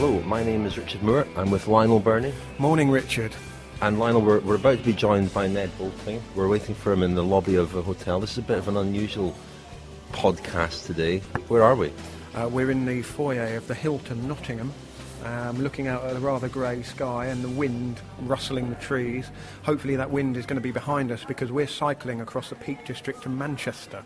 Hello, my name is Richard Moore. I'm with Lionel Birnie. Morning, Richard. And Lionel, we're about to be joined by Ned Boulting. We're waiting for him in the lobby of a hotel. This is a bit of an unusual podcast today. Where are we? We're in the foyer of the Hilton, Nottingham, looking out at a rather grey sky and the wind rustling the trees. Hopefully that wind is going to be behind us because we're cycling across the Peak District to Manchester.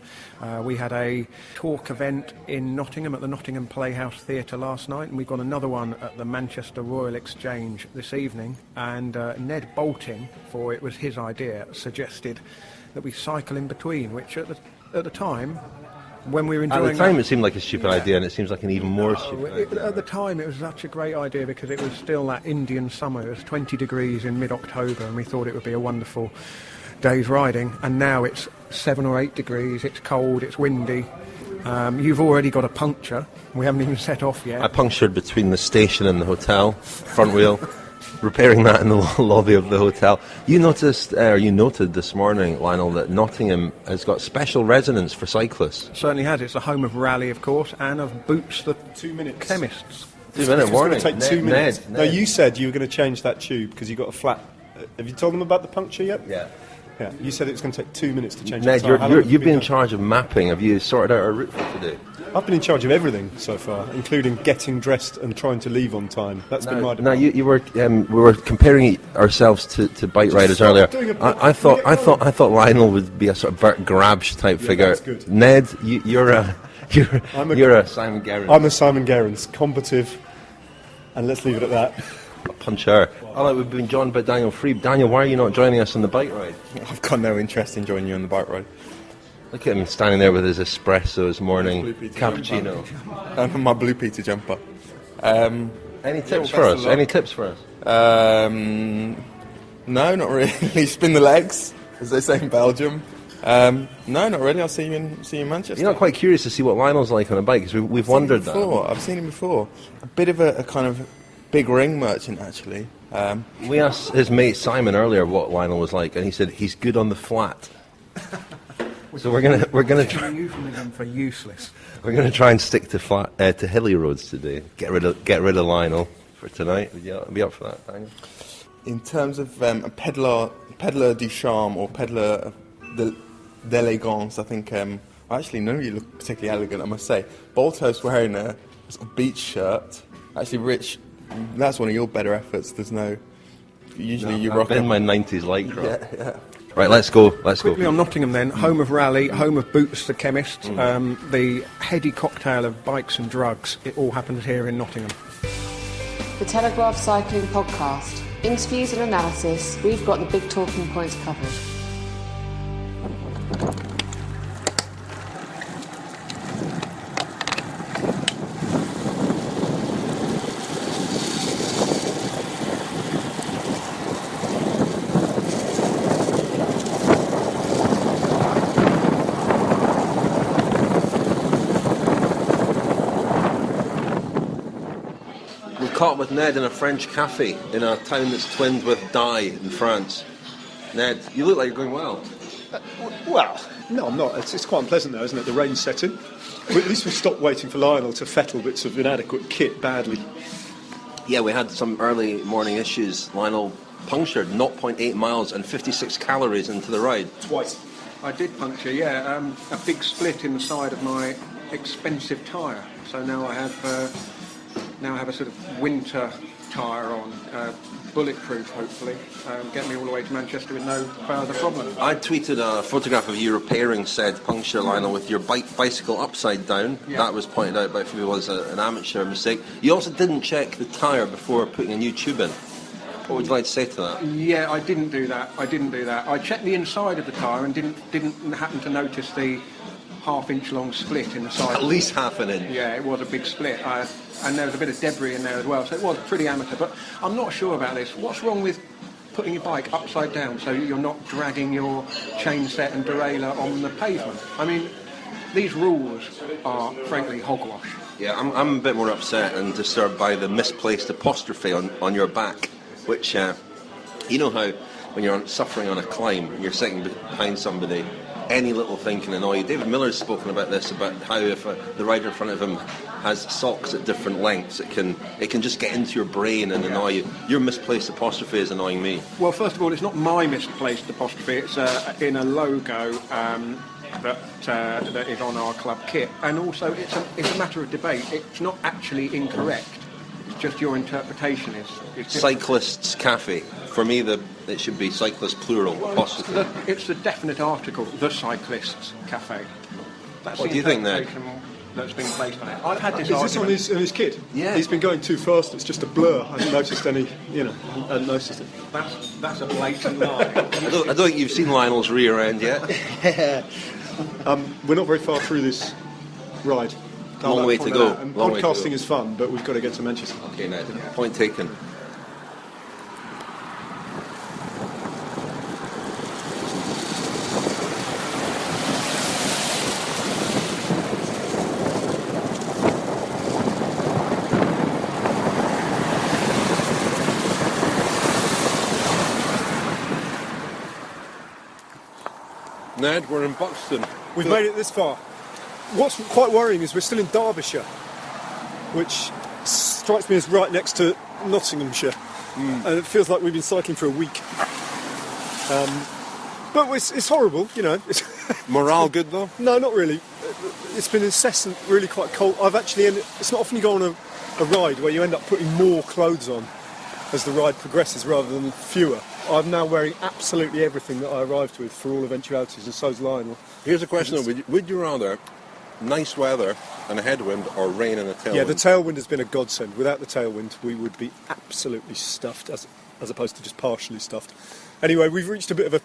We had a talk event in Nottingham at the Nottingham Playhouse Theatre last night, and we've got another one at the Manchester Royal Exchange this evening. And Ned Boulting, for it was his idea, suggested that we cycle in between, which at the time, when we were enjoying At the time it seemed like a stupid idea, and it seems like an even more stupid idea. At the time it was such a great idea because it was still that Indian summer. It was 20 degrees in mid-October and we thought it would be a wonderful day's riding, and now it's 7 or 8 degrees, it's cold, it's windy. You've already got a puncture. We haven't even set off yet. I punctured between the station and the hotel, front wheel, repairing that in the lobby of the hotel. You noted this morning, Lionel, that Nottingham has got special resonance for cyclists. Certainly has. It's the home of Raleigh, of course, and of Boots, the 2 minutes. chemists. 2 minute warning. It's going to take 2 minutes. Ned. No, you said you were going to change that tube because you got a flat. Have you told them about the puncture yet? Yeah. Yeah. You said it was going to take 2 minutes to change. Ned, the tyre. you've been in charge of mapping. Have you sorted out our route for today? I've been in charge of everything so far, including getting dressed and trying to leave on time. That's been my Now, department. we were comparing ourselves to bike riders earlier. I thought Lionel would be a sort of Bert Grabsch type figure. That's good. Ned, you're a Simon Gerrans. I'm a Simon Gerrans, combative, and let's leave it at that. A puncher. We've been joined by Daniel Friebe. Daniel, why are you not joining us on the bike ride? I've got no interest in joining you on the bike ride. Look at him standing there with his espresso, his morning cappuccino. And my Blue Peter jumper. Any tips for us? Any tips for us? No, not really. Spin the legs, as they say in Belgium. No, not really. I'll see you in Manchester. You're not quite curious to see what Lionel's like on a bike, because we've wondered that. I've seen him before. A bit of a kind of big ring merchant, actually. We asked his mate Simon earlier what Lionel was like, and he said he's good on the flat. So we're gonna try. Euphemism for useless. We're gonna try and stick to hilly roads today. Get rid of Lionel for tonight. Would you be up for that, Daniel? In terms of a peddler du charme or peddler d'elegance, I think. Actually, none of you look particularly elegant, I must say. Bolto's wearing a sort of beach shirt. Actually, Rich, that's one of your better efforts. There's no. Usually you rock. I've been my 90s lycra. Yeah. Right, let's go. Quickly on Nottingham then, home of Raleigh, home of Boots the chemist, the heady cocktail of bikes and drugs. It all happens here in Nottingham. The Telegraph Cycling Podcast. Interviews and analysis, we've got the big talking points covered. Caught with Ned in a French cafe in a town that's twinned with Dye in France. Ned, you look like you're going well. Well, no, I'm not. It's quite unpleasant though, isn't it? The rain's setting. At least we've stopped waiting for Lionel to fettle bits of inadequate kit badly. Yeah, we had some early morning issues. Lionel punctured 0.8 miles and 56 calories into the ride. Twice. I did puncture, a big split in the side of my expensive tyre. So now I have a sort of winter tyre on, bulletproof hopefully, get me all the way to Manchester with no further problem. I tweeted a photograph of you repairing said puncture, Lionel, with your bicycle upside down. Yeah. That was pointed out by a few people as an amateur mistake. You also didn't check the tyre before putting a new tube in. What would you like to say to that? Yeah, I didn't do that. I checked the inside of the tyre and didn't happen to notice the half-inch long split in the side. At least half an inch. Yeah, it was a big split. And there was a bit of debris in there as well, so it was pretty amateur. But I'm not sure about this. What's wrong with putting your bike upside down so you're not dragging your chain set and derailleur on the pavement? I mean, these rules are, frankly, hogwash. Yeah, I'm a bit more upset and disturbed by the misplaced apostrophe on your back, which, you know how when you're suffering on a climb, you're sitting behind somebody any little thing can annoy you. David Miller's spoken about this, about how if the rider in front of him has socks at different lengths, it can just get into your brain and annoy you. Your misplaced apostrophe is annoying me. Well, first of all, it's not my misplaced apostrophe. It's in a logo that is on our club kit, and also it's a matter of debate. It's not actually incorrect. It's just your interpretation is Cyclists Cafe. For me, it should be cyclist plural apostrophe. It's the definite article, the Cyclists Cafe. That's What the do you think, Ned? interpretation that's been placed on it. I've had this Is this argument. on his kit? Yeah. He's been going too fast. It's just a blur. I haven't noticed any. I hadn't noticed it. That's a blatant lie. I don't think you've seen Lionel's rear end yet. We're not very far through this ride. Long way to go. And Long way to podcasting go. is fun, but we've got to get to Manchester. Okay, Ned. Point taken. Ned, we're in Buxton. We've made it this far. What's quite worrying is we're still in Derbyshire, which strikes me as right next to Nottinghamshire, and it feels like we've been cycling for a week. But it's horrible, Morale good though? No, not really. It's been incessant, really quite cold. It's not often you go on a ride where you end up putting more clothes on as the ride progresses rather than fewer. I'm now wearing absolutely everything that I arrived with for all eventualities, and so's Lionel. Here's a question though, would you rather nice weather and a headwind or rain and a tailwind? Yeah, the tailwind has been a godsend. Without the tailwind, we would be absolutely stuffed, as opposed to just partially stuffed. Anyway, we've reached a bit of a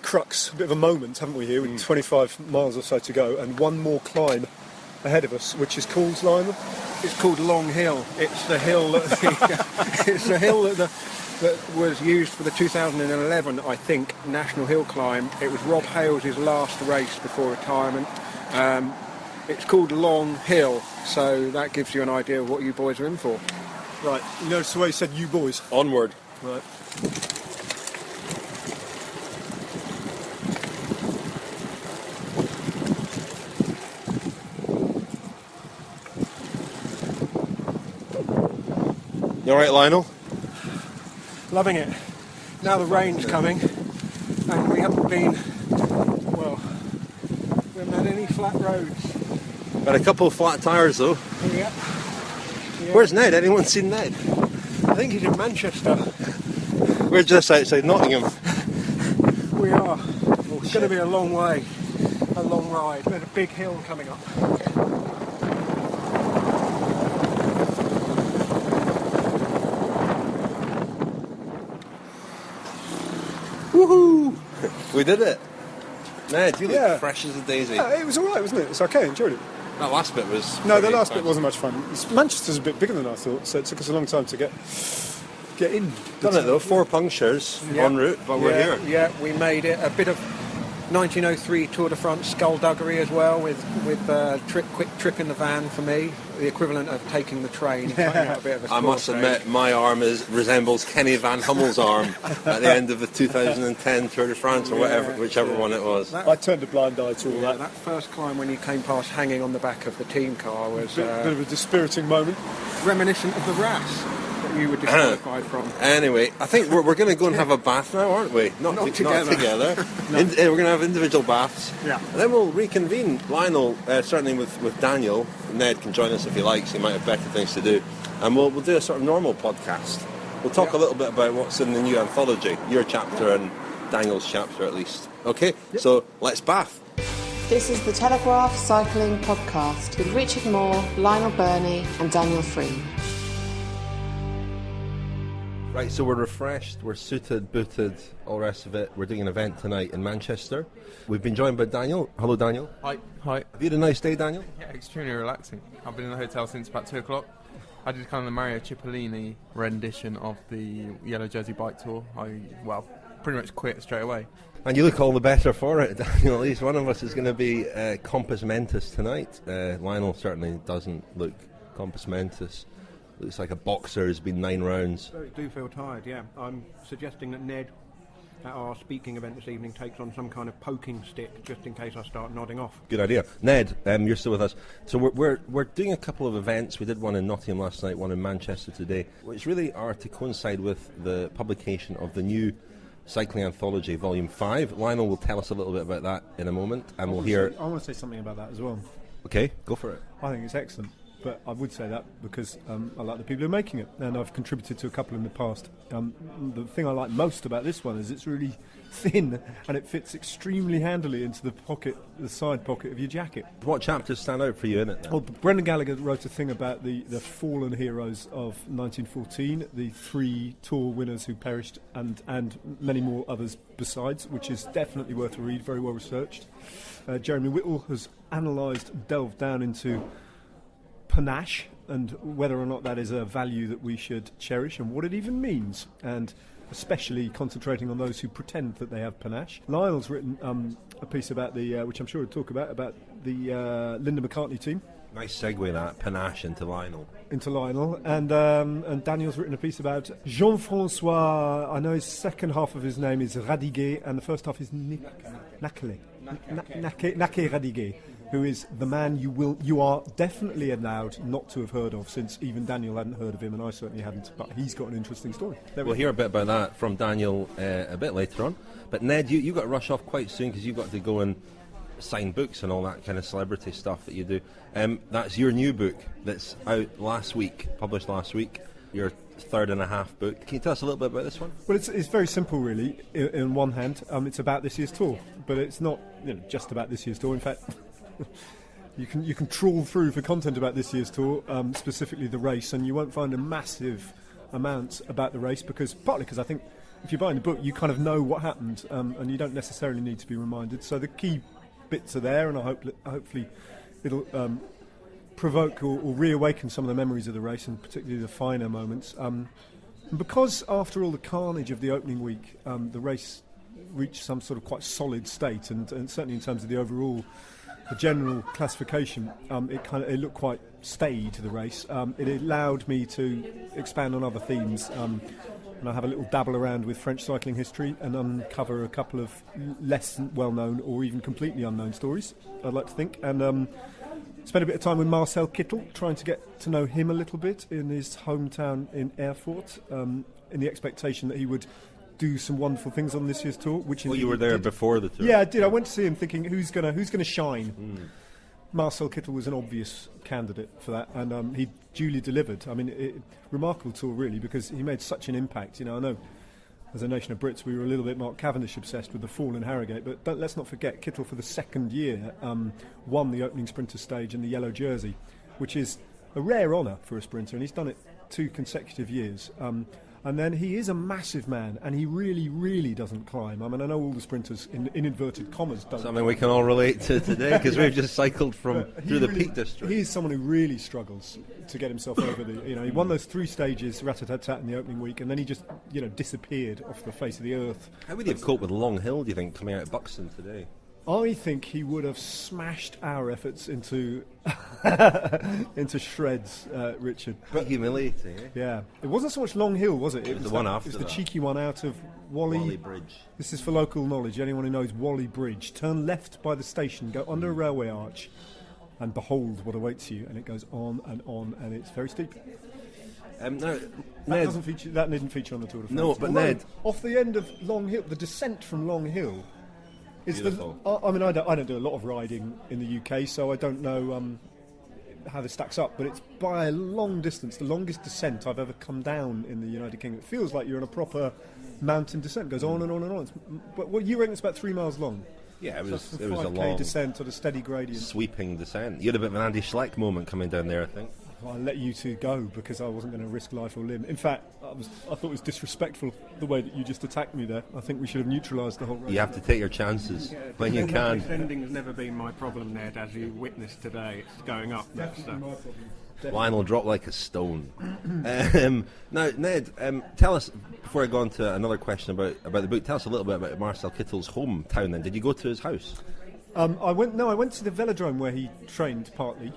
crux, a bit of a moment, haven't we, here, with 25 miles or so to go, and one more climb ahead of us, which is called, Lionel? It's called Long Hill. It's the hill that was used for the 2011, I think, National Hill Climb. It was Rob Hales' last race before retirement. It's called Long Hill, so that gives you an idea of what you boys are in for. Right, you notice the way he said you boys? Onward. Right. You alright, Lionel? Loving it. Now the rain's coming, and we haven't had any flat roads. Got a couple of flat tyres though. Yeah. Where's Ned? Anyone seen Ned? I think he's in Manchester. We're just outside Nottingham. We are. It's going to be a long way, a long ride. There's a big hill coming up. Woohoo! We did it. Ned, you look Yeah. fresh as a daisy. Yeah, it was all right, wasn't it? It's okay, I enjoyed it. That last bit was... No, the pretty last bit fast. wasn't much fun. Manchester's a bit bigger than I thought, so it took us a long time to get in. Done it though, 4 punctures en route, but we're here. Yeah, we made it. A bit of 1903 Tour de France skullduggery as well, with quick trip in the van for me, the equivalent of taking the train. Cutting out a bit of a I score must stage. admit, my arm resembles Kenny Van Hummel's arm at the end of the 2010 Tour de France, or whichever one it was. I turned a blind eye to all Yeah, that. that first climb when you came past hanging on the back of the team car was Bit of a dispiriting moment. reminiscent of the RAS that you were disqualified from. Anyway, I think we're going to go and have a bath now, aren't we? Not together. We're going to have individual baths. Yeah. And then we'll reconvene. Lionel, certainly with Daniel. Ned can join us if he likes. He might have better things to do. And we'll do a sort of normal podcast. We'll talk a little bit about what's in the new anthology, your chapter and Daniel's chapter at least. Okay? Yep. So let's bath. This is the Telegraph Cycling Podcast with Richard Moore, Lionel Birnie and Daniel Friebe. Right, so we're refreshed, we're suited, booted, all the rest of it. We're doing an event tonight in Manchester. We've been joined by Daniel. Hello, Daniel. Hi. Have you had a nice day, Daniel? Yeah, extremely relaxing. I've been in the hotel since about 2 o'clock. I did kind of the Mario Cipollini rendition of the Yellow Jersey bike tour. I pretty much quit straight away. And you look all the better for it, Daniel. At least one of us is going to be compos mentis tonight. Lionel certainly doesn't look compos mentis. Looks like a boxer who's been 9 rounds. I do feel tired, yeah. I'm suggesting that Ned at our speaking event this evening takes on some kind of poking stick, just in case I start nodding off. Good idea. Ned, you're still with us. So we're doing a couple of events. We did one in Nottingham last night, one in Manchester today, which really are to coincide with the publication of the new Cycling Anthology, Volume 5. Lionel will tell us a little bit about that in a moment, and we'll hear... I want to say something about that as well. Okay, go for it. I think it's excellent, but I would say that because I like the people who are making it, and I've contributed to a couple in the past. The thing I like most about this one is it's really thin, and it fits extremely handily into the side pocket of your jacket. What chapters stand out for you in it? Well, Brendan Gallagher wrote a thing about the fallen heroes of 1914, the 3 Tour winners who perished, and many more others besides, which is definitely worth a read, very well researched. Jeremy Whittle has delved down into panache and whether or not that is a value that we should cherish and what it even means, and especially concentrating on those who pretend that they have panache. Lionel's written a piece about which I'm sure he'll talk about the Linda McCartney team. Nice segue, that panache into Lionel. And Daniel's written a piece about Jean-François. I know his second half of his name is Radiguet, and the first half is Nake Radiguet, who is the man you are definitely allowed not to have heard of, since even Daniel hadn't heard of him, and I certainly hadn't. But he's got an interesting story. We'll hear a bit about that from Daniel a bit later on. But Ned, you've got to rush off quite soon because you've got to go and sign books and all that kind of celebrity stuff that you do. That's your new book that's out published last week, your 3.5 book. Can you tell us a little bit about this one? Well, it's very simple, really. In one hand, it's about this year's tour, but it's not just about this year's tour. In fact, you can trawl through for content about this year's tour, specifically the race, and you won't find a massive amount about the race, partly because I think if you're buying the book, you kind of know what happened, and you don't necessarily need to be reminded. So the key bits are there, and hopefully it'll provoke or reawaken some of the memories of the race, and particularly the finer moments. And because after all the carnage of the opening week, the race reached some sort of quite solid state, and certainly in terms of the general classification, it looked quite staid, the race. It allowed me to expand on other themes, and I have a little dabble around with French cycling history and uncover a couple of less well-known or even completely unknown stories, I'd like to think, and spent a bit of time with Marcel Kittel, trying to get to know him a little bit in his hometown in Erfurt, in the expectation that he would do some wonderful things on this year's tour. You were there before the tour. Yeah, I did. I went to see him thinking, who's going to shine? Marcel Kittel was an obvious candidate for that, and he duly delivered. I mean, remarkable tour, really, because he made such an impact. I know as a nation of Brits we were a little bit Mark Cavendish obsessed with the fall in Harrogate, but let's not forget Kittel for the second year won the opening sprinter stage in the yellow jersey, which is a rare honour for a sprinter, and he's done it 2 consecutive years. And then he is a massive man, and he really, really doesn't climb. I mean, I know all the sprinters, in inverted commas, don't. Something we can all relate to today, because we've just cycled through the Peak District. He is someone who really struggles to get himself over he won those 3 stages, rat-a-tat-tat, in the opening week, and then he just, disappeared off the face of the earth. How would he have coped with Long Hill, do you think, coming out of Buxton today? I think he would have smashed our efforts into shreds, Richard. But humiliating, eh? Yeah. It wasn't so much Long Hill, was it? It was the one after It was the cheeky one out of Whalley Bridge. This is for local knowledge. Anyone who knows Whalley Bridge. Turn left by the station, go under a railway arch, and behold what awaits you. And it goes on, and it's very steep. Now, that didn't feature on the Tour de France. No, but although, Ned, off the end of Long Hill, the descent from Long Hill is beautiful. I don't do a lot of riding in the UK, so I don't know how this stacks up, but it's by a long distance the longest descent I've ever come down in the United Kingdom. It feels like you're on a proper mountain descent. It goes on and on and on. But what you reckon it's about 3 miles long? Yeah, it was a a long descent at a steady gradient. Sweeping descent. You had a bit of an Andy Schleck moment coming down there, I think. I'll let you two go because I wasn't going to risk life or limb. In fact, I thought it was disrespectful the way that you just attacked me there. I think we should have neutralised the whole race. You have to take your chances when you can. Descending's never been my problem, Ned, as you witnessed today. It's going up. Definitely my problem. Lionel dropped like a stone. Now, Ned, tell us, before I go on to another question about the book, tell us a little bit about Marcel Kittel's hometown then. Did you go to his house? I went to the velodrome where he trained partly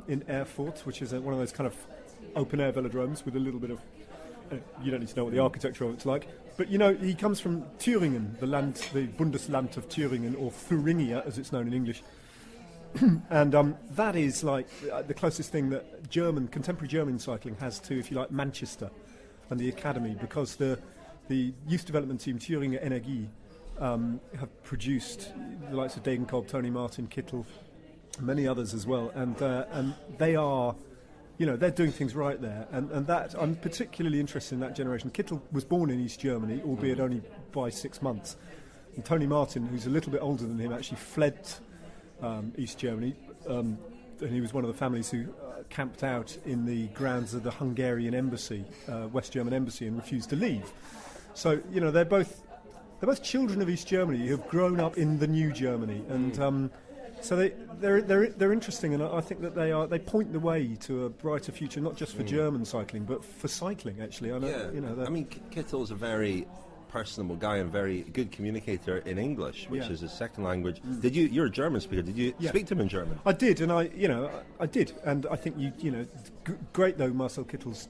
in Erfurt, which is one of those kind of open-air velodromes with a little bit of... you don't need to know what the architecture of it's like. But he comes from Thüringen, the Bundesland of Thüringen, or Thuringia, as it's known in English. And that is like the closest thing that contemporary German cycling has to, if you like, Manchester and the academy, because the youth development team Thüringer Energie have produced the likes of Degenkolb, Tony Martin, Kittel, many others as well, and they are, they're doing things right there, and that I'm particularly interested in that generation. Kittel was born in East Germany, albeit only by 6 months, and Tony Martin, who's a little bit older than him, actually fled East Germany, and he was one of the families who camped out in the grounds of the Hungarian embassy, West German embassy, and refused to leave. So they're both children of East Germany who have grown up in the new Germany, and so they're interesting, and I think that they point the way to a brighter future, not just for German cycling, but for cycling. Actually, I know. Kittel's a very personable guy and very good communicator in English, which is his second language. You're a German speaker. Did you speak to him in German? I did, and I did, and I think great though Marcel Kittel's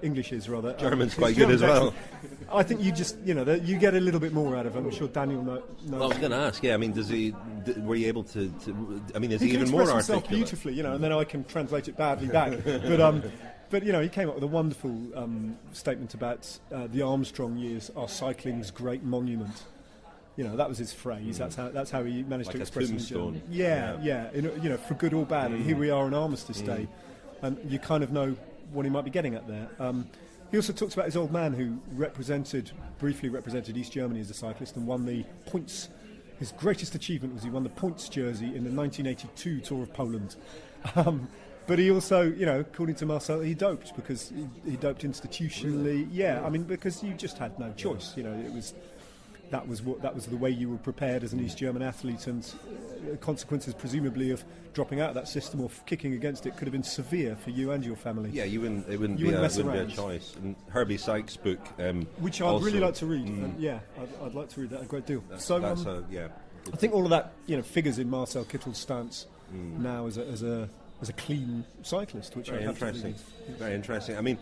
English is rather. German's quite good as well. I think you just you get a little bit more out of him. I'm sure Daniel knows. Well, I was going to ask. Yeah, I mean, were you able to? I mean, is he even more articulate? He articulate? Beautifully, and then I can translate it badly back. But he came up with a wonderful statement about the Armstrong years are cycling's great monument. That was his phrase. That's how he managed to express it in German. Yeah. For good or bad. And here we are on Armistice Day, and you kind of know what he might be getting at there. He also talks about his old man who briefly represented East Germany as a cyclist and won the points. His greatest achievement was he won the points jersey in the 1982 Tour of Poland. But he also, according to Marcel, he doped because he doped institutionally. Yeah, I mean, because you just had no choice. That was the way you were prepared as an East German athlete, and consequences presumably of dropping out of that system or kicking against it could have been severe for you and your family. Yeah, it wouldn't be a choice. And Herbie Sykes' book, which I'd really like to read. I'd like to read that a great deal. I think all of that figures in Marcel Kittel's stance now as a clean cyclist, which very interesting. Very interesting. I mean,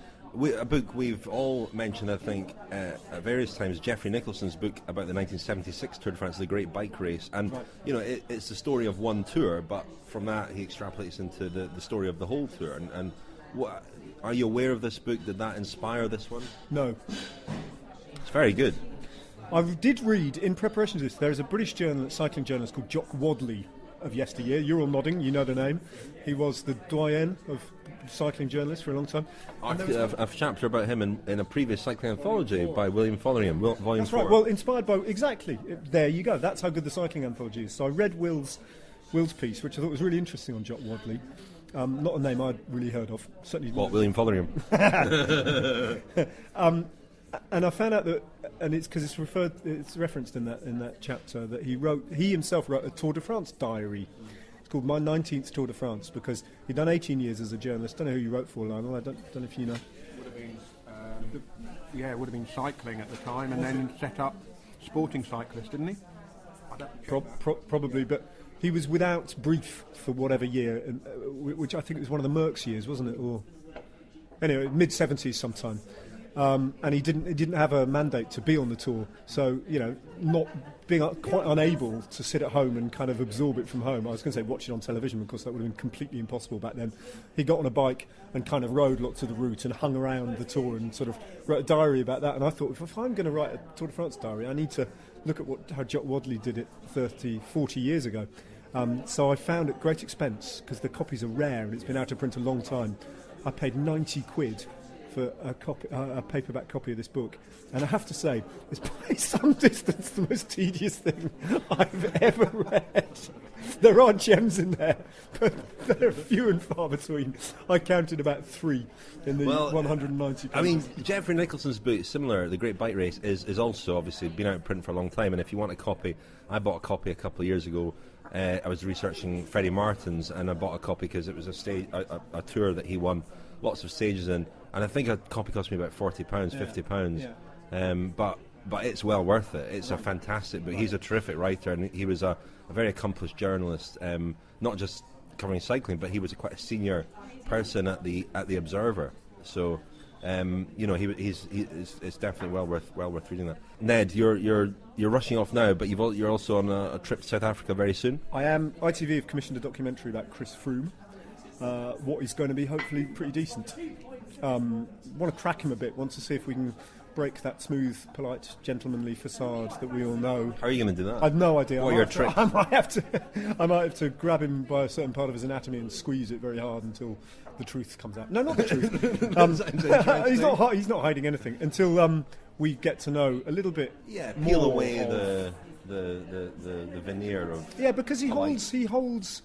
a book we've all mentioned, I think, at various times, Geoffrey Nicholson's book about the 1976 Tour de France, the Great Bike Race. And, it's the story of one tour, but from that he extrapolates into the story of the whole tour. And what, are you aware of this book? Did that inspire this one? No. It's very good. I did read, in preparation to this, there is a British cycling journalist called Jock Wadley of yesteryear. You're all nodding, you know the name. He was the doyen of cycling journalists for a long time. A chapter about him in a previous Cycling Anthology by William Fotheringham, Volume That's 4. Right, well, inspired by, exactly, there you go, that's how good the Cycling Anthology is. So I read Will's piece, which I thought was really interesting on Jock Wadley. Not a name I'd really heard of. Certainly. What, William Fotheringham? And I found out that, and it's because it's referenced in that chapter, that he himself wrote a Tour de France diary. It's called My 19th Tour de France, because he'd done 18 years as a journalist. Don't know who you wrote for, Lionel. I don't know if you know. It would have been cycling at the time, and then set up Sporting Cyclist, didn't he? Probably, but he was without brief for whatever year, which I think was one of the Merckx years, wasn't it? Or anyway, mid-70s sometime. And he didn't have a mandate to be on the tour, so not being quite unable to sit at home and kind of absorb it from home. I was going to say watch it on television, because that would have been completely impossible back then. He got on a bike and kind of rode lots of the route and hung around the tour and sort of wrote a diary about that. And I thought, if I'm going to write a Tour de France diary, I need to look at how Jock Wadley did it 30-40 years ago. So I found at great expense, because the copies are rare and it's been out of print a long time, I paid 90 quid for a paperback copy of this book, and I have to say, it's by some distance the most tedious thing I've ever read. There are gems in there, but they're few and far between. I counted about 3 in the 190 pages. I mean, Geoffrey Nicholson's book, similar, The Great Bike Race, is also obviously been out of print for a long time, and if you want a copy, I bought a copy a couple of years ago. I was researching Freddie Martin's, and I bought a copy because it was a tour that he won lots of stages in, and I think a copy cost me about £40, £50. But it's well worth it. It's a fantastic book. He's a terrific writer, and he was a very accomplished journalist, not just covering cycling, but he was quite a senior person at the Observer. So It's definitely well worth reading that. Ned, you're rushing off now, but you're also on a trip to South Africa very soon. I am. ITV have commissioned a documentary about Chris Froome. What is going to be hopefully pretty decent. Want to crack him a bit. Want to see if we can break that smooth, polite, gentlemanly facade that we all know. How are you going to do that? I've no idea. What are your tricks? I might have to grab him by a certain part of his anatomy and squeeze it very hard until the truth comes out. No, not the truth. He's not hiding anything until we get to know a little bit. Yeah, peel more away of the veneer of. Yeah, because he holds.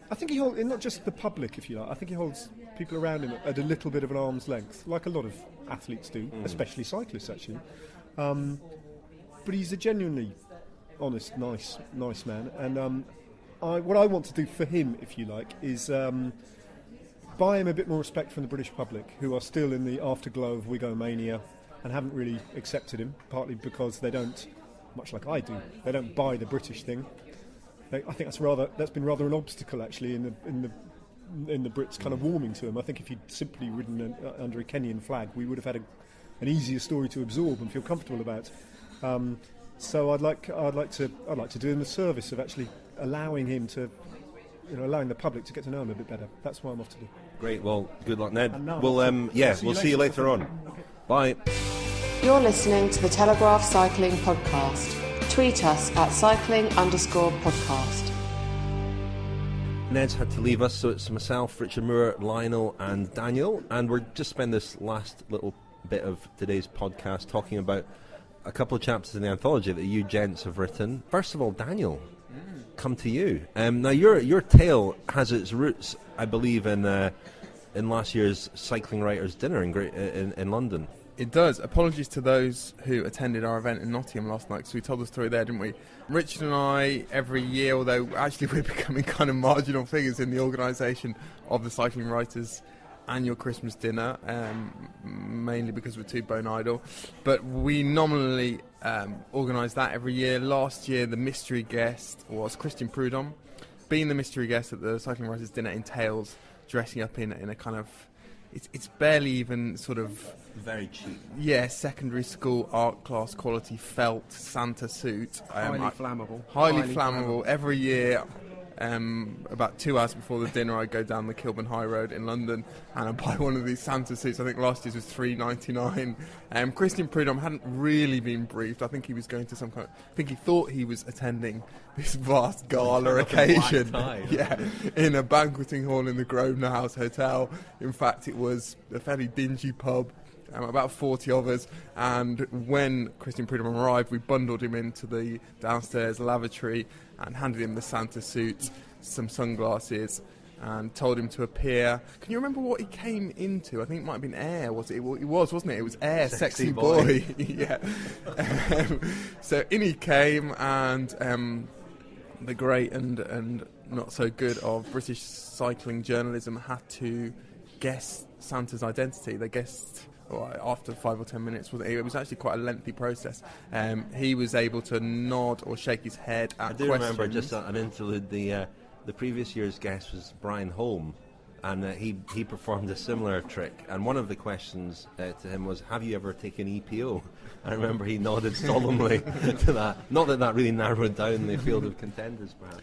I think he holds not just the public, if you like. I think he holds people around him at a little bit of an arm's length, like a lot of athletes do, especially cyclists, actually. But he's a genuinely honest, nice man. And what I want to do for him, if you like, is buy him a bit more respect from the British public, who are still in the afterglow of Wigomania and haven't really accepted him, partly because they don't, much like I do, they don't buy the British thing. I think that's been rather an obstacle actually in the Brits kind of warming to him. I think if he'd simply ridden under a Kenyan flag, we would have had an easier story to absorb and feel comfortable about. So I'd like to do him the service of actually allowing him to, allowing the public to get to know him a bit better. That's what I'm off to do. Great. Well, good luck, Ned. We'll See you later on. Okay. Bye. You're listening to the Telegraph Cycling Podcast. Tweet us at cycling_podcast. Ned's had to leave us, so it's myself, Richard Moore, Lionel and Daniel, and we're just spend this last little bit of today's podcast talking about a couple of chapters in the anthology that you gents have written. First of all, Daniel, come to you. Now your tale has its roots, I believe, in last year's Cycling Writers' Dinner in London. It does. Apologies to those who attended our event in Nottingham last night, because we told the story there, didn't we? Richard and I, every year, although actually we're becoming kind of marginal figures in the organisation of the Cycling Writers' annual Christmas dinner, mainly because we're too bone idle, but we nominally organise that every year. Last year, the mystery guest was Christian Prudhomme. Being the mystery guest at the Cycling Writers' Dinner entails dressing up in a kind of... It's barely even sort of... Very cheap. Yeah, secondary school art class quality felt Santa suit. Highly flammable. Highly flammable. Every year, about 2 hours before the dinner, I go down the Kilburn High Road in London and I buy one of these Santa suits. I think last year's was $3.99. Christian Prudhomme hadn't really been briefed. I think he was going to some kind of... I think he thought he was attending this vast gala occasion. Yeah, in a banqueting hall in the Grosvenor House Hotel. In fact, it was a fairly dingy pub. About 40 of us, and when Christian Prudhomme arrived, we bundled him into the downstairs lavatory and handed him the Santa suit, some sunglasses, and told him to appear. Can you remember what he came into? I think it might have been Air, was it? It was, wasn't it? It was Air, Sexy Boy. Yeah. So in he came, and the great and not so good of British cycling journalism had to guess Santa's identity. They guessed... after 5 or 10 minutes, it was actually quite a lengthy process. He was able to nod or shake his head at questions. I do remember, just an interlude, the previous year's guest was Brian Holm, and he performed a similar trick, and one of the questions to him was, have you ever taken EPO? I remember he nodded solemnly to that. Not that really narrowed down the field of contenders, perhaps.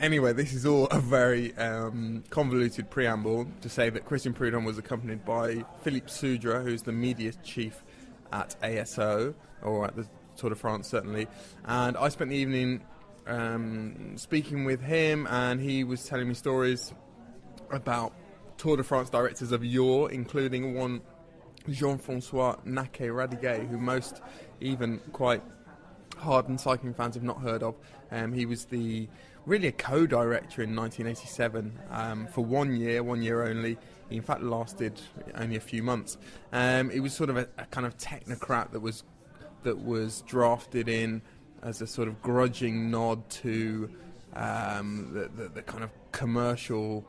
Anyway, this is all a very convoluted preamble to say that Christian Prudhomme was accompanied by Philippe Soudra, who's the media chief at ASO, or at the Tour de France certainly, and I spent the evening speaking with him, and he was telling me stories about Tour de France directors of yore, including one Jean-François Naquet-Radiguet, who most even quite hardened cycling fans have not heard of. He was really a co-director in 1987 for 1 year only. He in fact lasted only a few months. He was sort of a kind of technocrat that was drafted in as a sort of grudging nod to the kind of commercial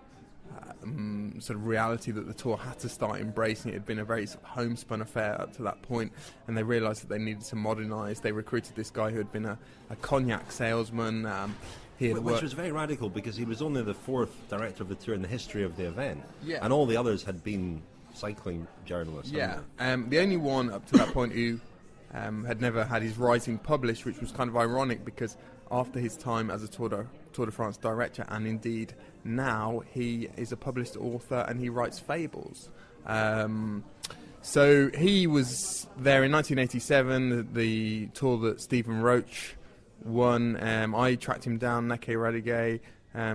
sort of reality that the Tour had to start embracing. It had been a very sort of homespun affair up to that point, and they realised that they needed to modernise. They recruited this guy who had been a cognac salesman. Which was very radical, because he was only the fourth director of the Tour in the history of the event, yeah. And all the others had been cycling journalists. Yeah, the only one up to that point who had never had his writing published, which was kind of ironic because after his time as a Tour de France director, and indeed now, he is a published author and he writes fables. So he was there in 1987, the tour that Stephen Roach won. I tracked him down, Neke Radige,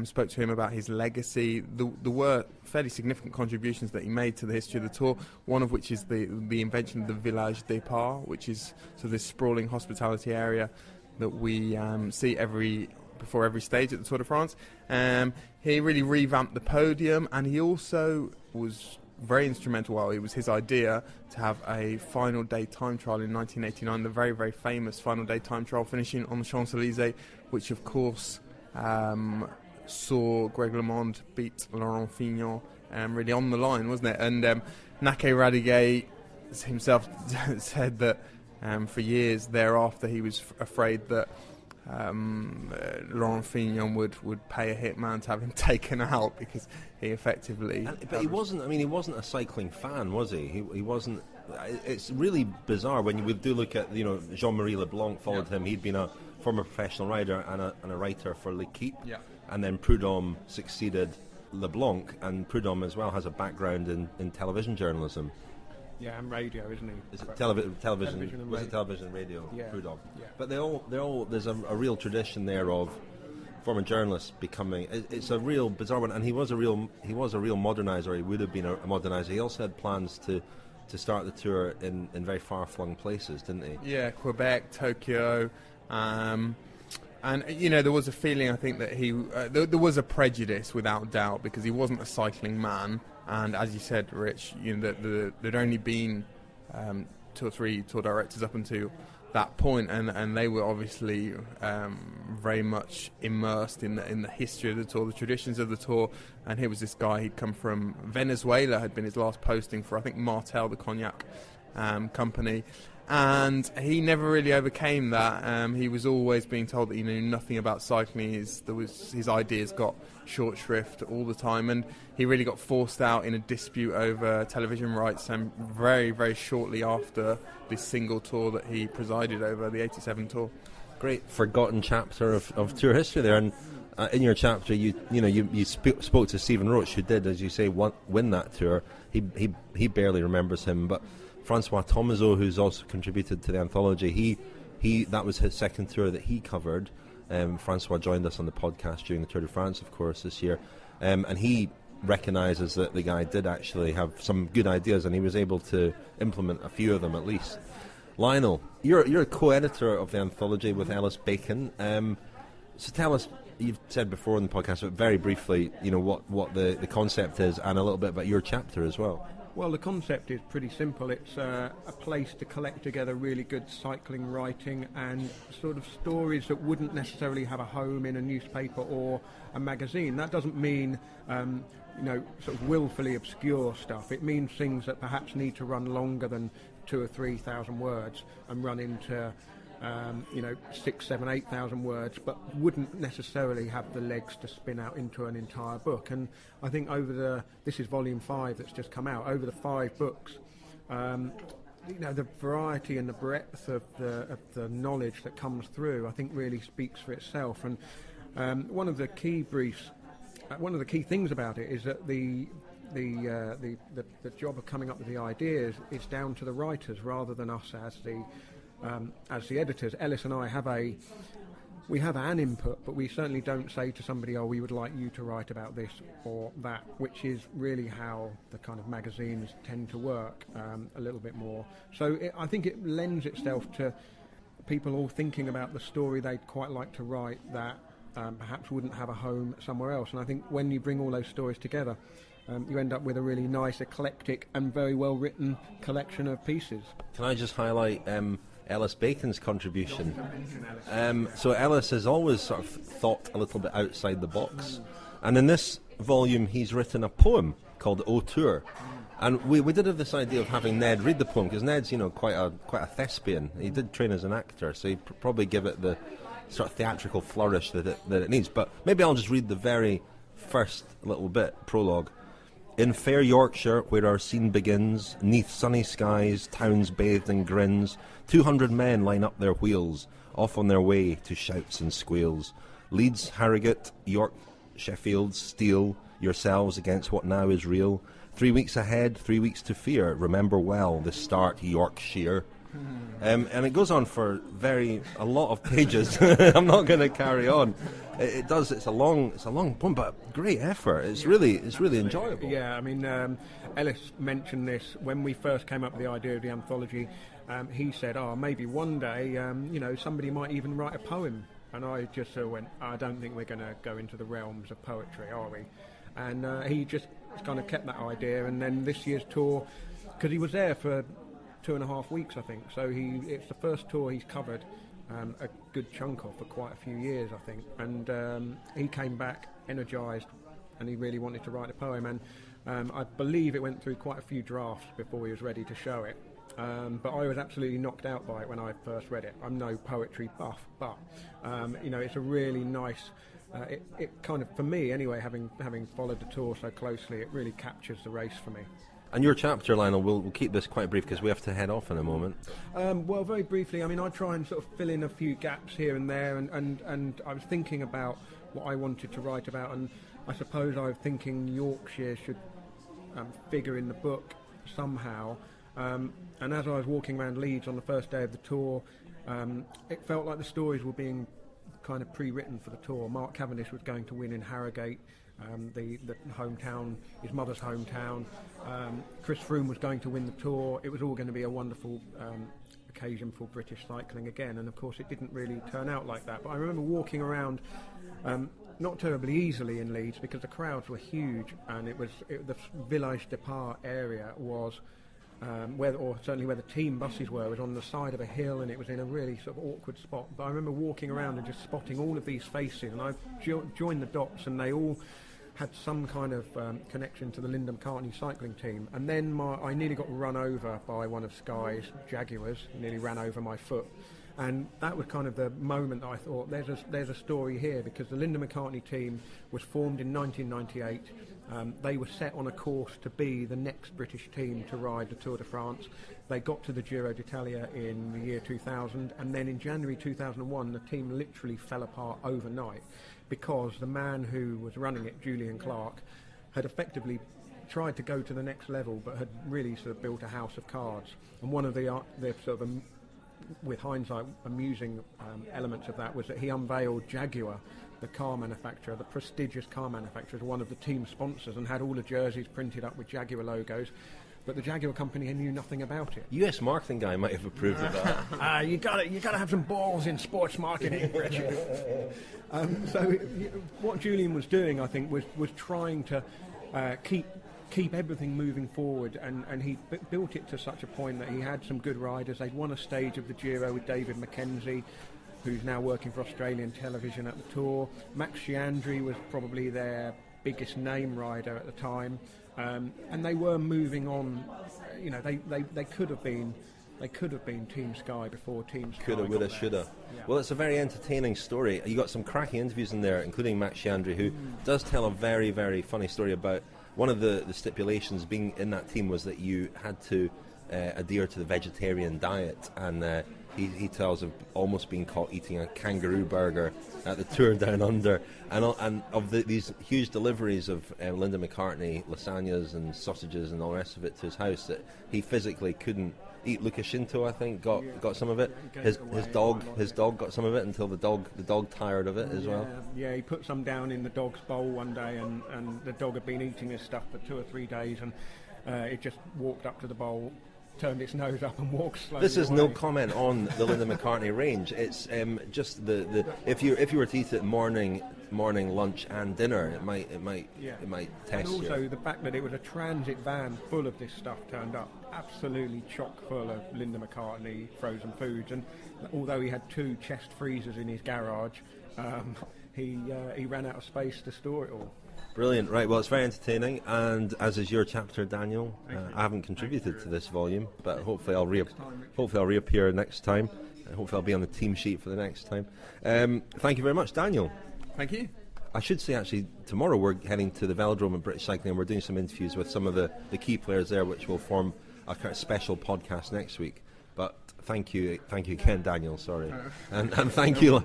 spoke to him about his legacy. There were fairly significant contributions that he made to the history of the tour, one of which is the invention of the Village Départ, which is sort of this sprawling hospitality area that we see before every stage at the Tour de France. He really revamped the podium, and he also was very instrumental. Well, it was his idea to have a final day time trial in 1989, the very, very famous final day time trial finishing on the Champs-Élysées, which of course saw Greg LeMond beat Laurent Fignon really on the line, wasn't it? And Neke Radige himself said that for years thereafter he was afraid that Laurent Fignon would pay a hitman to have him taken out because he effectively... But he wasn't. I mean, he wasn't a cycling fan, was he? He wasn't. It's really bizarre when you do look at Jean-Marie Leblanc followed him. He'd been a former professional rider and a writer for L'Équipe, and then Prudhomme succeeded Leblanc, and Prudhomme as well has a background in television journalism. Yeah, and radio, isn't he? Is it television? And Was it television and radio? Yeah. Prudhomme. Yeah. But they're all. There's a real tradition there of former journalists becoming. It's a real bizarre one, and he was a real modernizer. He would have been a modernizer. He also had plans to start the tour in very far-flung places, didn't he? Yeah, Quebec, Tokyo, and there was a feeling, I think, that he there was a prejudice without doubt because he wasn't a cycling man. And as you said, Rich, there'd only been 2 or 3 tour directors up until that point, and they were obviously very much immersed in the history of the tour, the traditions of the tour. And here was this guy, he'd come from Venezuela, had been his last posting for, I think, Martel, the cognac company. And he never really overcame that. He was always being told that he knew nothing about cycling. His ideas got short shrift all the time, and he really got forced out in a dispute over television rights. And very, very shortly after this single tour that he presided over, the '87 tour. Great forgotten chapter of tour history there. And in your chapter, you spoke to Stephen Roach, who did, as you say, win that tour. He barely remembers him, but Francois Thomazeau, who's also contributed to the anthology, that was his second tour that he covered. Francois joined us on the podcast during the Tour de France, of course, this year, and he recognises that the guy did actually have some good ideas, and he was able to implement a few of them at least. Lionel, you're a co-editor of the anthology with Ellis Bacon. So tell us, you've said before in the podcast, but very briefly, what the concept is, and a little bit about your chapter as well. Well, the concept is pretty simple. It's a place to collect together really good cycling writing and sort of stories that wouldn't necessarily have a home in a newspaper or a magazine. That doesn't mean, sort of willfully obscure stuff. It means things that perhaps need to run longer than 2,000 or 3,000 words and run into 6,000, 7,000, 8,000 words, but wouldn't necessarily have the legs to spin out into an entire book. And I think this is volume 5 that's just come out, over the 5 books, the variety and the breadth of the knowledge that comes through, I think, really speaks for itself. And one of the key things about it is that the job of coming up with the ideas is down to the writers rather than us as the editors. Ellis and I have an input, but we certainly don't say to somebody, we would like you to write about this or that, which is really how the kind of magazines tend to work a little bit more. So I think it lends itself to people all thinking about the story they'd quite like to write that perhaps wouldn't have a home somewhere else. And I think when you bring all those stories together, you end up with a really nice, eclectic and very well written collection of pieces. Can I just highlight Ellis Bacon's contribution? So Ellis has always sort of thought a little bit outside the box, and in this volume he's written a poem called Auteur, and we did have this idea of having Ned read the poem, because Ned's quite a thespian. He did train as an actor, so he'd probably give it the sort of theatrical flourish that it needs. But maybe I'll just read the very first little bit, prologue. In fair Yorkshire, where our scene begins, 'neath sunny skies, towns bathed in grins, 200 men line up their wheels, off on their way to shouts and squeals. Leeds, Harrogate, York, Sheffield, steel yourselves against what now is real. 3 weeks ahead, 3 weeks to fear. Remember well the start, Yorkshire. And it goes on for a lot of pages. I'm not going to carry on. It does. It's a long poem, but great effort. It's really enjoyable. Yeah, I mean, Ellis mentioned this when we first came up with the idea of the anthology. He said, maybe one day, somebody might even write a poem. And I just sort of went, I don't think we're going to go into the realms of poetry, are we? And he just kind of kept that idea. And then this year's tour, because he was there for 2.5 weeks, I think. So it's the first tour he's covered a good chunk of for quite a few years, I think. And he came back energised, and he really wanted to write a poem. And I believe it went through quite a few drafts before he was ready to show it. But I was absolutely knocked out by it when I first read it. I'm no poetry buff, but it's a really nice. It kind of, for me anyway, having followed the tour so closely, it really captures the race for me. And your chapter, Lionel, we'll keep this quite brief because we have to head off in a moment. Well, very briefly, I mean, I try and sort of fill in a few gaps here and there, and I was thinking about what I wanted to write about, and I suppose I was thinking Yorkshire should figure in the book somehow. And as I was walking around Leeds on the first day of the tour, it felt like the stories were being kind of pre-written for the tour. Mark Cavendish was going to win in Harrogate, the hometown, his mother's hometown. Chris Froome was going to win the tour. It was all going to be a wonderful occasion for British cycling again, and of course it didn't really turn out like that. But I remember walking around not terribly easily in Leeds because the crowds were huge, and the Village Depart area was certainly where the team buses were, was on the side of a hill, and it was in a really sort of awkward spot. But I remember walking around and just spotting all of these faces, and I joined the dots, and they all had some kind of connection to the Linda McCartney cycling team. And then I nearly got run over by one of Sky's Jaguars, nearly ran over my foot. And that was kind of the moment that I thought, there's a story here, because the Linda McCartney team was formed in 1998. They were set on a course to be the next British team to ride the Tour de France. They got to the Giro d'Italia in the year 2000, and then in January 2001 the team literally fell apart overnight, because the man who was running it, Julian Clark, had effectively tried to go to the next level but had really sort of built a house of cards. And one of the sort of with hindsight, amusing elements of that was that he unveiled Jaguar, the car manufacturer, the prestigious car manufacturer, as one of the team sponsors, and had all the jerseys printed up with Jaguar logos. But the Jaguar company knew nothing about it. US marketing guy might have approved of that. You got to have some balls in sports marketing, Richard. So what Julian was doing, I think, was trying to keep everything moving forward, and he built it to such a point that he had some good riders. They'd won a stage of the Giro with David Mackenzie, who's now working for Australian television at the Tour. Max Chiandri was probably their biggest name rider at the time, and they were moving on. They could have been Team Sky before Team Sky. Coulda, woulda, shoulda. Yeah. Well, it's a very entertaining story. You got some cracking interviews in there, including Max Chiandri, who does tell a very, very funny story about one of the stipulations being in that team was that you had to adhere to the vegetarian diet, and he tells of almost being caught eating a kangaroo burger at the Tour Down Under, and of these huge deliveries of Linda McCartney lasagnas and sausages and all the rest of it to his house, that he physically couldn't eat. Lucas Shinto, I think, got some of it. His dog got some of it until the dog tired of it as well. Yeah, he put some down in the dog's bowl one day, and the dog had been eating his stuff for 2 or 3 days, and it just walked up to the bowl, turned its nose up and walked slowly This is away. no comment on the Linda McCartney range. It's just the if you were to eat it morning, lunch and dinner, it might test you. And also the fact that it was a transit van full of this stuff turned up, absolutely chock full of Linda McCartney frozen foods, and although he had 2 chest freezers in his garage, he ran out of space to store it all. Brilliant. Right, well, it's very entertaining, and as is your chapter, Daniel. I haven't contributed to this volume, but hopefully I'll reappear next time. Hopefully I'll be on the team sheet for the next time. Thank you very much, Daniel. Thank you. I should say, actually, tomorrow we're heading to the Velodrome in British Cycling, and we're doing some interviews with some of the key players there, which will form a kind of special podcast next week. But thank you again, Daniel. Sorry, and thank you,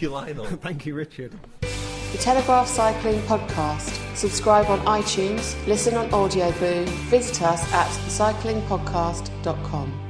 Lionel. Thank you, Richard. The Telegraph Cycling Podcast. Subscribe on iTunes, listen on Audioboo, visit us at thecyclingpodcast.com.